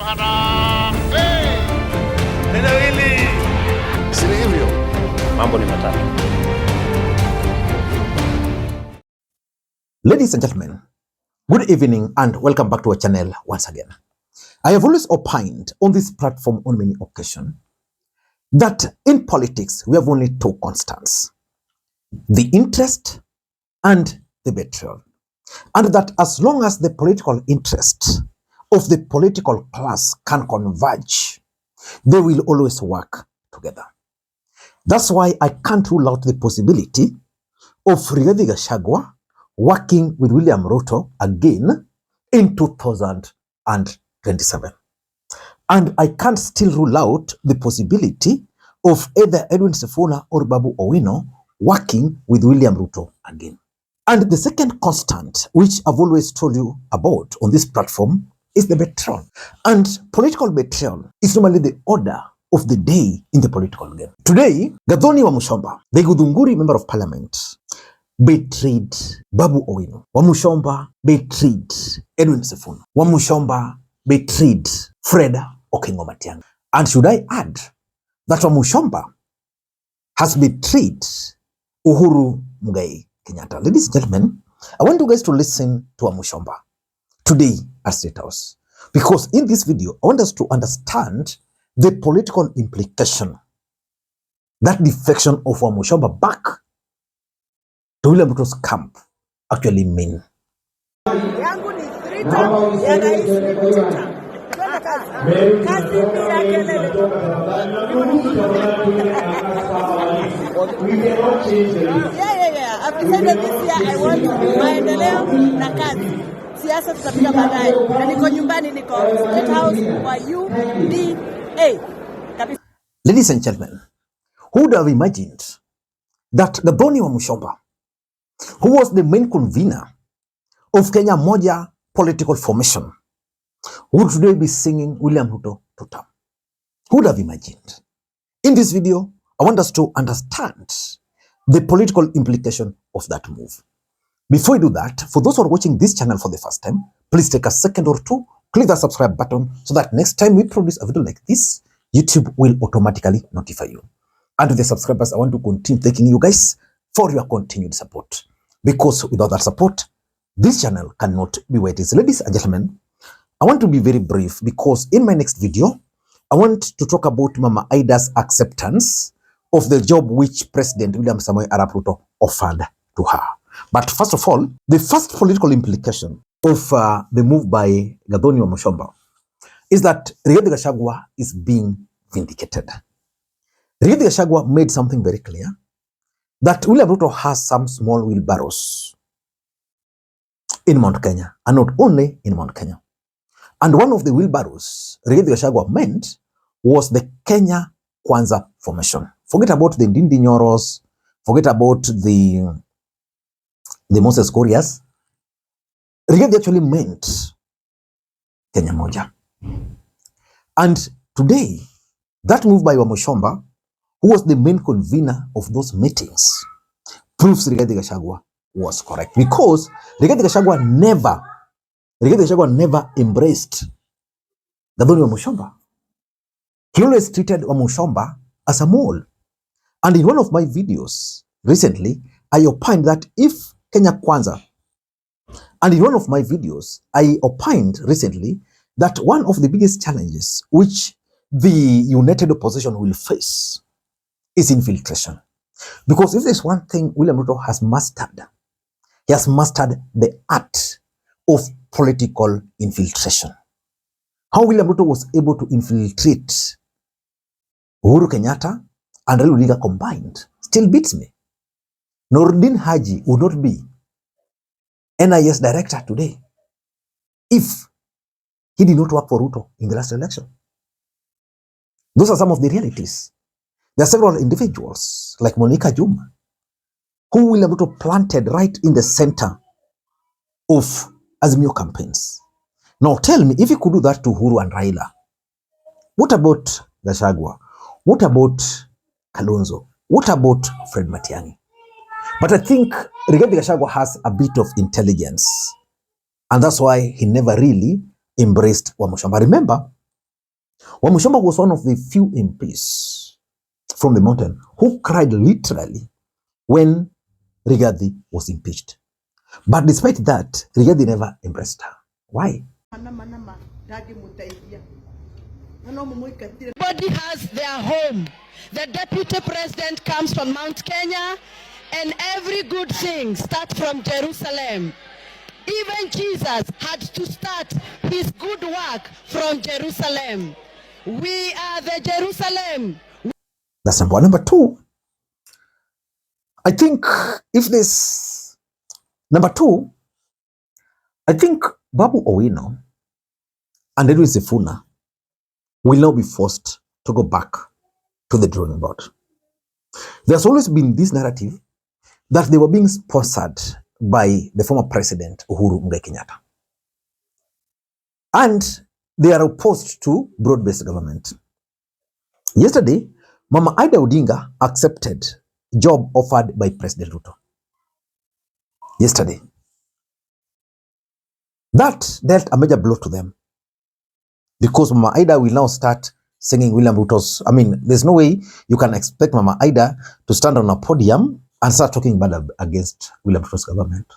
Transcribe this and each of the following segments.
Mambo ni matatu. Ladies and gentlemen, good evening and welcome back to our channel once again. I have always opined on this platform on many occasions that in politics we have only two constants: the interest and the betrayal. And that as long as the political interest of the political class can converge, they will always work together. That's why I can't rule out the possibility of Rigathi Gachagua working with William Ruto again in 2027. And I can't still rule out the possibility of either Edwin Sifuna or Babu Owino working with William Ruto again. And the second constant, which I've always told you about on this platform, is the betrayal. And political betrayal is normally the order of the day in the political game. Today, Gathoni Wamuchomba, the Githunguri member of parliament, betrayed Babu Owino. Wamuchomba betrayed Edwin Sifuna. Wamuchomba betrayed Fred Okengo Matiangi. And should I add that Wamuchomba has betrayed Uhuru Kenyatta? Ladies and gentlemen, I want you guys to listen to Wamuchomba today at State House, because in this video, I want us to understand the political implication that defection of Wamuchomba back to William Ruto's camp actually mean. Yangu ni 3 term, ya rais ni 2 term. Kazi bila kelele. Yeah. I've decided this year I want maendeleo na kazi. Siasa tutapiga baadaye. Na niko nyumbani, niko State House kwa UDA. Ladies and gentlemen, who would have imagined that Gathoni Wamuchomba, who was the main convener of Kenya Moja political formation, would today be singing William Ruto to term? Who would have imagined? In this video, I want us to understand the political implication of that move. Before we do that, for those who are watching this channel for the first time, please take a second or two, click the subscribe button so that next time we produce a video like this, YouTube will automatically notify you. And to the subscribers, I want to continue thanking you guys for your continued support, because without that support, this channel cannot be where it is. Ladies and gentlemen, I want to be very brief, because in my next video, I want to talk about Mama Ida's acceptance of the job which President William Samoei Arap Ruto offered to her. But first of all, the first political implication of the move by Gathoni Wamuchomba is that Rigathi Gachagua is being vindicated. Rigathi Gachagua made something very clear, that William Ruto has some small wheelbarrows in Mount Kenya, and not only in Mount Kenya. And one of the wheelbarrows Rigathi Gachagua meant was the Kenya Kwanza formation. Forget about the Ndindi Nyoros, forget about the Moses Korias. Rigathi actually meant Kenya Moja. And today, that move by Wamuchomba, who was the main convener of those meetings, proves Rigathi Gachagua was correct, because Rigathi Gachagua never embraced Gathoni Wamuchomba. He always treated Wamuchomba as a mole. And in one of my videos recently, I opined that if Kenya Kwanza, and in one of my videos, I opined recently that one of the biggest challenges which the united opposition will face is infiltration. Because if there's one thing William Ruto has mastered, he has mastered the art of political infiltration. How William Ruto was able to infiltrate Uhuru Kenyatta and Raila Odinga combined still beats me. Noordin Haji would not be NIS director today if he did not work for Ruto in the last election. Those are some of the realities. There are several individuals like Monica Juma who William Ruto planted right in the center of Azimio campaigns. Now tell me, if he could do that to Uhuru and Raila, what about Gachagua? What about Kalonzo? What about Fred Matiangi? But I think Rigathi Gachagua has a bit of intelligence, and that's why he never really embraced Wamuchomba. Remember, Wamuchomba was one of the few MPs from the mountain who cried literally when Rigathi was impeached. But despite that, Rigathi never embraced her. Why? Everybody has their home. The deputy president comes from Mount Kenya, and every good thing starts from Jerusalem. Even Jesus had to start his good work from Jerusalem. We are the Jerusalem. That's number one. Number two, I think if this, number two, I think Babu Owino and Edwin Sifuna will now be forced to go back to the drawing board. There's always been this narrative that they were being sponsored by the former president, Uhuru Kenyatta. And they are opposed to broad-based government. Yesterday, Mama Ida Odinga accepted job offered by President Ruto. Yesterday. That dealt a major blow to them. Because Mama Ida will now start singing William Ruto's. I mean, there's no way you can expect Mama Ida to stand on a podium and start talking bad against William Ruto's government.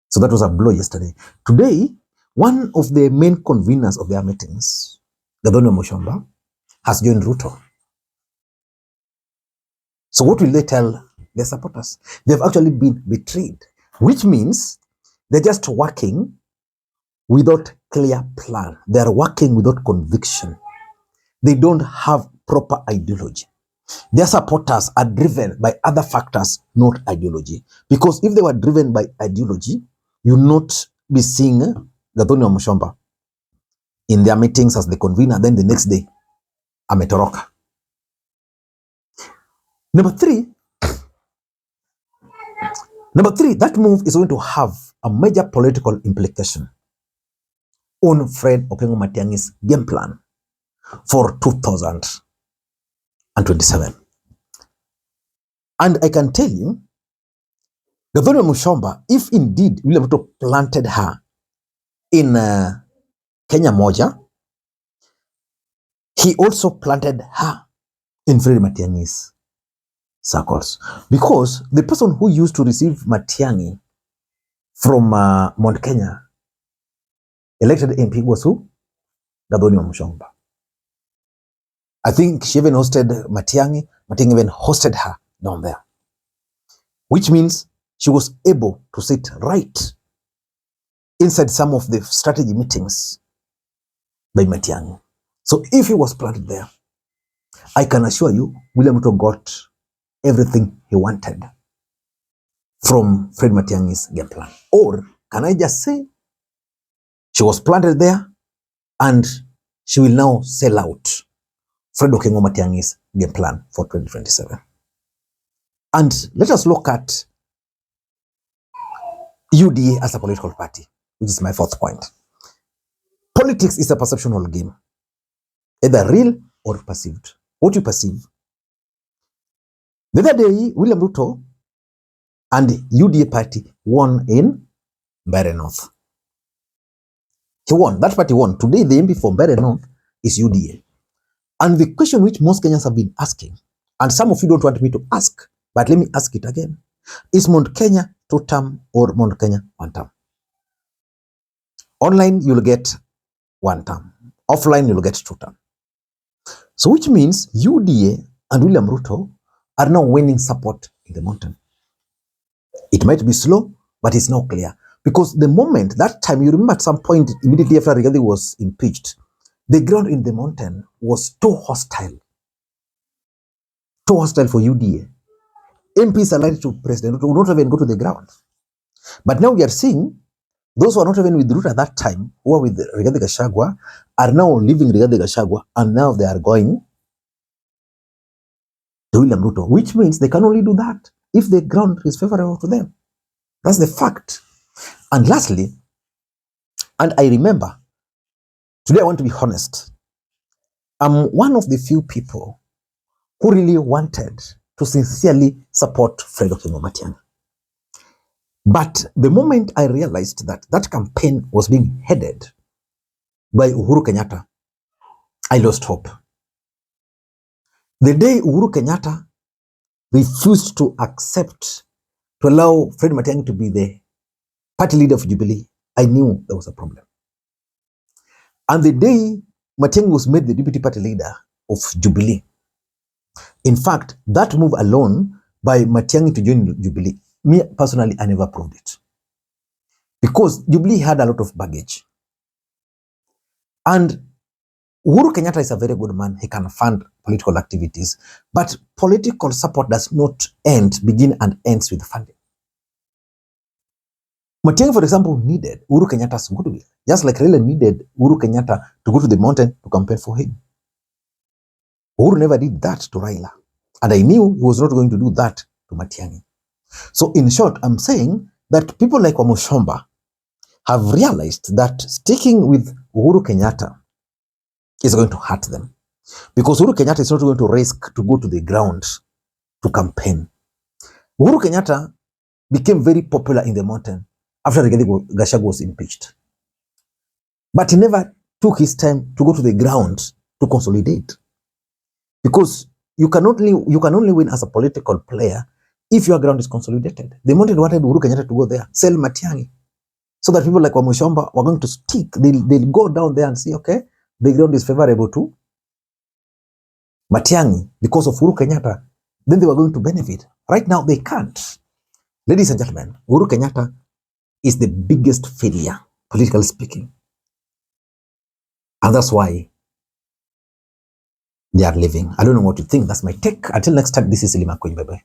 So that was a blow yesterday. Today, one of the main conveners of their meetings, Gathoni Wamuchomba, has joined Ruto. So what will they tell their supporters? They've actually been betrayed, which means they're just working without clear plan. They're working without conviction. They don't have proper ideology. Their supporters are driven by other factors, not ideology. Because if they were driven by ideology, you'll not be seeing Gathoni Wamuchomba in their meetings as the convener, then the next day, ametoroka. Number three, that move is going to have a major political implication on Fred Okengo Matiangi's game plan for 2027. And I can tell you, Gathoni Wamuchomba, if indeed William Ruto planted her in Kenya Moja, he also planted her in Fred Matiangi's circles. Because the person who used to receive Matiangi from Mount Kenya, elected MP, was who? Gathoni Wamuchomba. I think she even hosted Matiangi. Matiangi even hosted her down there. Which means she was able to sit right inside some of the strategy meetings by Matiangi. So if he was planted there, I can assure you, William Ruto got everything he wanted from Fred Matiangi's game plan. Or can I just say, she was planted there and she will now sell out Fred Okengo Matiangi's game plan for 2027. And let us look at UDA as a political party, which is my fourth point. Politics is a perceptual game, either real or perceived. What you perceive. The other day, William Ruto and the UDA party won in Mbeere North. He won. That party won. Today, the MP for Mbeere North is UDA. And the question which most Kenyans have been asking, and some of you don't want me to ask, but let me ask it again. Is Mount Kenya 2-term or Mount Kenya 1-term? Online, you'll get 1-term. Offline, you'll get 2-term. So which means UDA and William Ruto are now winning support in the mountain. It might be slow, but it's now clear. Because the moment, that time, you remember at some point, immediately after Rigathi was impeached, the ground in the mountain was too hostile. Too hostile for UDA. MPs allied to President Ruto would not even go to the ground. But now we are seeing those who are not even with Ruto at that time, who are with Rigathi Gachagua, are now leaving Rigathi Gachagua, and now they are going to William Ruto, which means they can only do that if the ground is favorable to them. That's the fact. And lastly, and I remember, today I want to be honest, I'm one of the few people who really wanted to sincerely support Fred Okengo Matiangi. But the moment I realized that that campaign was being headed by Uhuru Kenyatta, I lost hope. The day Uhuru Kenyatta refused to accept, to allow Fred Matiangi to be the party leader of Jubilee, I knew there was a problem. And the day Matiangi was made the deputy party leader of Jubilee, in fact, that move alone by Matiangi to join Jubilee, me personally, I never approved it. Because Jubilee had a lot of baggage. And Uhuru Kenyatta is a very good man. He can fund political activities. But political support does not begin and ends with funding. Matiangi, for example, needed Uhuru Kenyatta's goodwill. Just like Raila needed Uhuru Kenyatta to go to the mountain to campaign for him. Uhuru never did that to Raila. And I knew he was not going to do that to Matiangi. So in short, I'm saying that people like Wamuchomba have realized that sticking with Uhuru Kenyatta is going to hurt them. Because Uhuru Kenyatta is not going to risk to go to the ground to campaign. Uhuru Kenyatta became very popular in the mountain after Gachagua was impeached. But he never took his time to go to the ground to consolidate. Because you can only win as a political player if your ground is consolidated. The moment they wanted Uhuru Kenyatta to go there, sell Matiangi, so that people like Wamuchomba were going to stick. They'll go down there and see, okay, the ground is favorable to Matiangi because of Uhuru Kenyatta. Then they were going to benefit. Right now, they can't. Ladies and gentlemen, Uhuru Kenyatta is the biggest failure, politically speaking. And that's why they are leaving. I don't know what you think. That's my take. Until next time, this is Lima Bye-bye.